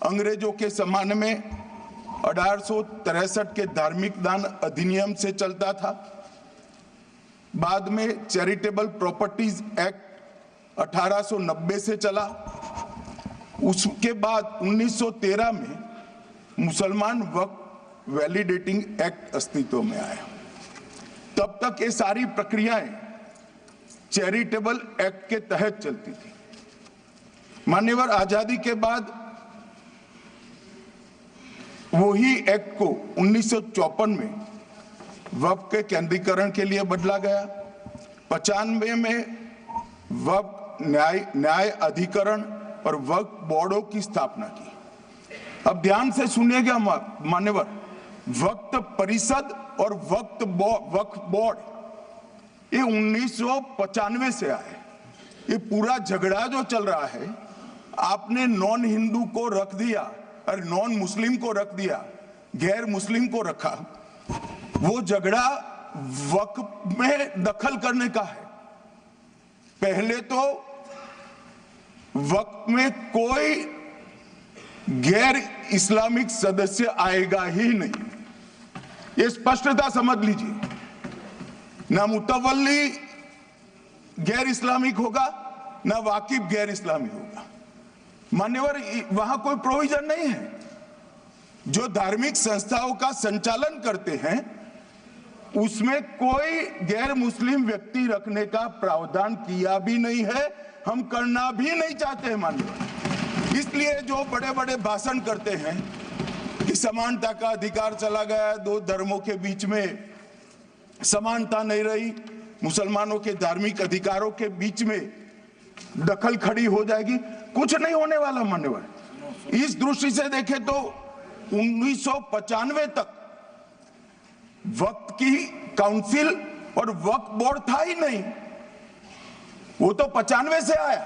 अंग्रेजों के जमाने में 1863 के धार्मिक दान अधिनियम से चलता था। बाद में चैरिटेबल प्रॉपर्टीज एक्ट 1890 से चला। उसके बाद 1913 में मुसलमान वक्फ वैलिडेटिंग एक्ट अस्तित्व में आया। तब तक ये सारी प्रक्रियाएं चैरिटेबल एक्ट के तहत चलती थी। मान्यवर आजादी के बाद वही एक्ट को 1954 में वक्फ के केंद्रीकरण के लिए बदला गया। 95 में वक्फ न्याय अधिकरण और वक्फ बोर्डों की स्थापना की। अब ध्यान से सुनिएगा मान्यवर, वक्फ परिषद और वक्फ बोर्ड ये 1995 से आए। ये पूरा झगड़ा जो चल रहा है, आपने नॉन हिंदू को रख दिया और नॉन मुस्लिम को रख दिया, गैर मुस्लिम को रखा। वो झगड़ा वक्फ में दखल करने का है। पहले तो वक्फ में कोई गैर इस्लामिक सदस्य आएगा ही नहीं, ये स्पष्टता समझ लीजिए। ना मुतवल्ली गैर इस्लामिक होगा, ना वाकिफ गैर इस्लामी होगा। मान्यवर, वहां कोई प्रोविजन नहीं है। जो धार्मिक संस्थाओं का संचालन करते हैं उसमें कोई गैर मुस्लिम व्यक्ति रखने का प्रावधान किया भी नहीं है, हम करना भी नहीं चाहते हैं मान्यवर। इसलिए जो बड़े बड़े भाषण करते हैं कि समानता का अधिकार चला गया, दो धर्मों के बीच में समानता नहीं रही, मुसलमानों के धार्मिक अधिकारों के बीच में दखल खड़ी हो जाएगी, कुछ नहीं होने वाला मान्यवर। इस दृष्टि से देखें तो 1995 तक वक्फ की काउंसिल और वक्फ बोर्ड था ही नहीं, वो तो 95 से आया।